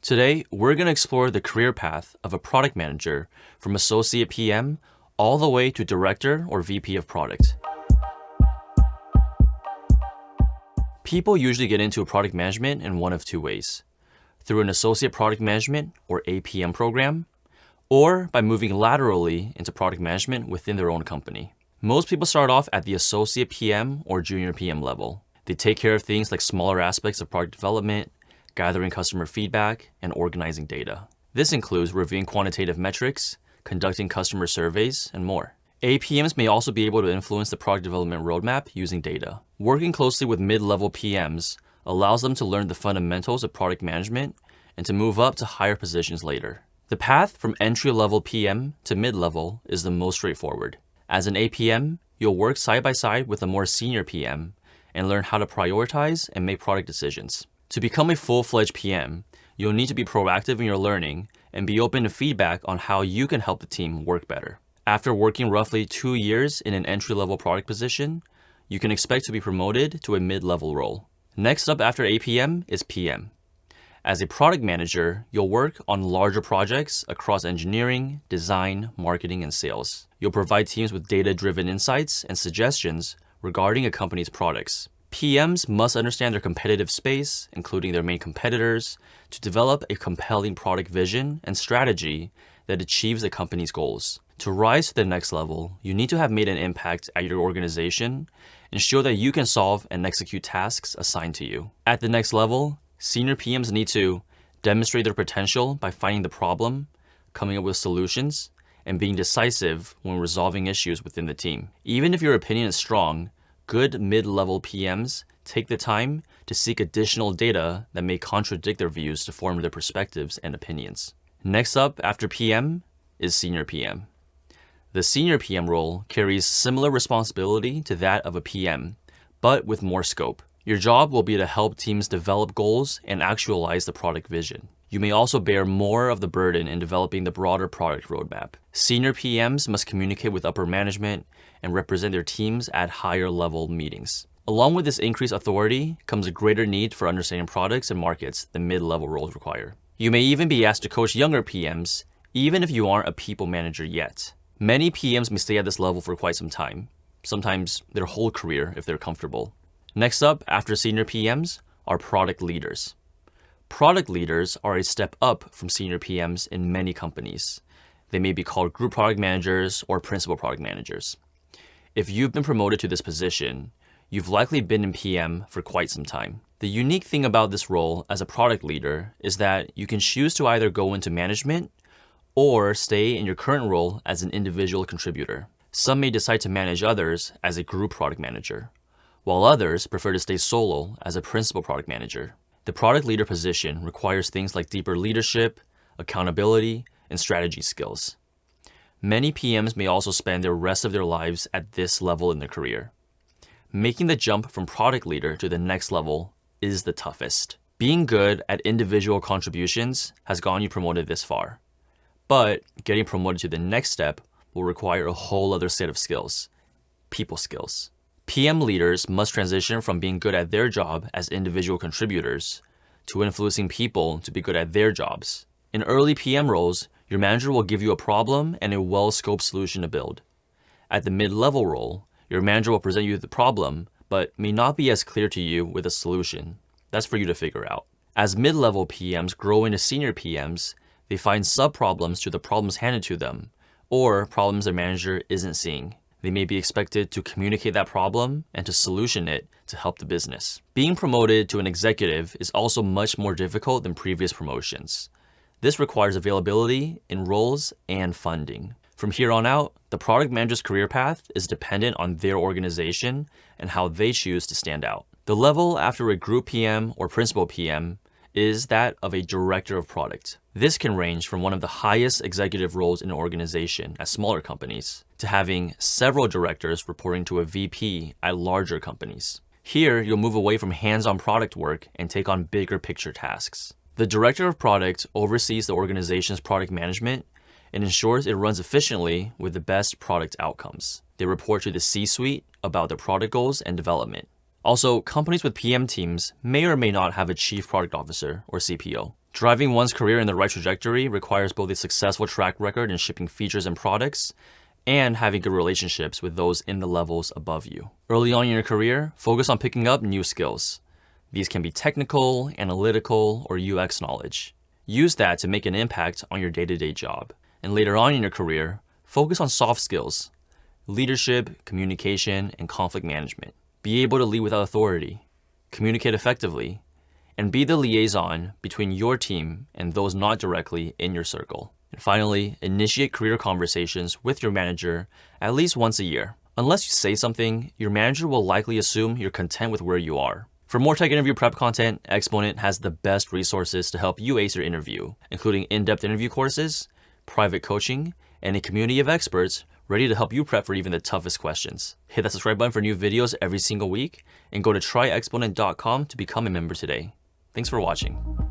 Today, we're going to explore the career path of a product manager from associate PM all the way to director or VP of product. People usually get into product management in one of two ways: through an associate product management or APM program, or by moving laterally into product management within their own company. Most people start off at the associate PM or junior PM level. They take care of things like smaller aspects of product development, gathering customer feedback, and organizing data. This includes reviewing quantitative metrics, conducting customer surveys, and more. APMs may also be able to influence the product development roadmap using data. Working closely with mid-level PMs allows them to learn the fundamentals of product management and to move up to higher positions later. The path from entry-level PM to mid-level is the most straightforward. As an APM, you'll work side by side with a more senior PM and learn how to prioritize and make product decisions. To become a full-fledged PM, you'll need to be proactive in your learning and be open to feedback on how you can help the team work better. After working roughly 2 years in an entry-level product position, you can expect to be promoted to a mid-level role. Next up after APM is PM. As a product manager, you'll work on larger projects across engineering, design, marketing, and sales. You'll provide teams with data-driven insights and suggestions regarding a company's products. PMs must understand their competitive space, including their main competitors, to develop a compelling product vision and strategy that achieves the company's goals. To rise to the next level, you need to have made an impact at your organization and show that you can solve and execute tasks assigned to you. At the next level, senior PMs need to demonstrate their potential by finding the problem, coming up with solutions, and being decisive when resolving issues within the team. Even if your opinion is strong, good mid-level PMs take the time to seek additional data that may contradict their views to form their perspectives and opinions. Next up after PM is senior PM. The senior PM role carries similar responsibility to that of a PM, but with more scope. Your job will be to help teams develop goals and actualize the product vision. You may also bear more of the burden in developing the broader product roadmap. Senior PMs must communicate with upper management and represent their teams at higher level meetings. Along with this increased authority comes a greater need for understanding products and markets than mid-level roles require. You may even be asked to coach younger PMs, even if you aren't a people manager yet. Many PMs may stay at this level for quite some time, sometimes their whole career if they're comfortable. Next up, after senior PMs, are product leaders. Product leaders are a step up from senior PMs in many companies. They may be called group product managers or principal product managers. If you've been promoted to this position, you've likely been in PM for quite some time. The unique thing about this role as a product leader is that you can choose to either go into management or stay in your current role as an individual contributor. Some may decide to manage others as a group product manager, while others prefer to stay solo as a principal product manager. The product leader position requires things like deeper leadership, accountability, and strategy skills. Many PMs may also spend the rest of their lives at this level in their career. Making the jump from product leader to the next level is the toughest. Being good at individual contributions has gotten you promoted this far, but getting promoted to the next step will require a whole other set of skills: people skills. PM leaders must transition from being good at their job as individual contributors to influencing people to be good at their jobs. In early PM roles, your manager will give you a problem and a well-scoped solution to build. At the mid-level role, your manager will present you with the problem, but may not be as clear to you with a solution. That's for you to figure out. As mid-level PMs grow into senior PMs, they find sub-problems to the problems handed to them, or problems their manager isn't seeing. They may be expected to communicate that problem and to solution it to help the business. Being promoted to an executive is also much more difficult than previous promotions. This requires availability in roles and funding. From here on out, the product manager's career path is dependent on their organization and how they choose to stand out. The level after a group PM or principal PM is that of a director of product. This can range from one of the highest executive roles in an organization at smaller companies to having several directors reporting to a VP at larger companies. Here, you'll move away from hands-on product work and take on bigger picture tasks. The director of product oversees the organization's product management and ensures it runs efficiently with the best product outcomes. They report to the C-suite about their product goals and development. Also, companies with PM teams may or may not have a chief product officer or CPO. Driving one's career in the right trajectory requires both a successful track record in shipping features and products and having good relationships with those in the levels above you. Early on in your career, focus on picking up new skills. These can be technical, analytical, or UX knowledge. Use that to make an impact on your day-to-day job. And later on in your career, focus on soft skills, leadership, communication, and conflict management. Be able to lead without authority, communicate effectively, and be the liaison between your team and those not directly in your circle. And finally, initiate career conversations with your manager at least once a year. Unless you say something, your manager will likely assume you're content with where you are. For more tech interview prep content, Exponent has the best resources to help you ace your interview, including in-depth interview courses, private coaching, and a community of experts ready to help you prep for even the toughest questions. Hit that subscribe button for new videos every single week, and go to tryexponent.com to become a member today. Thanks for watching.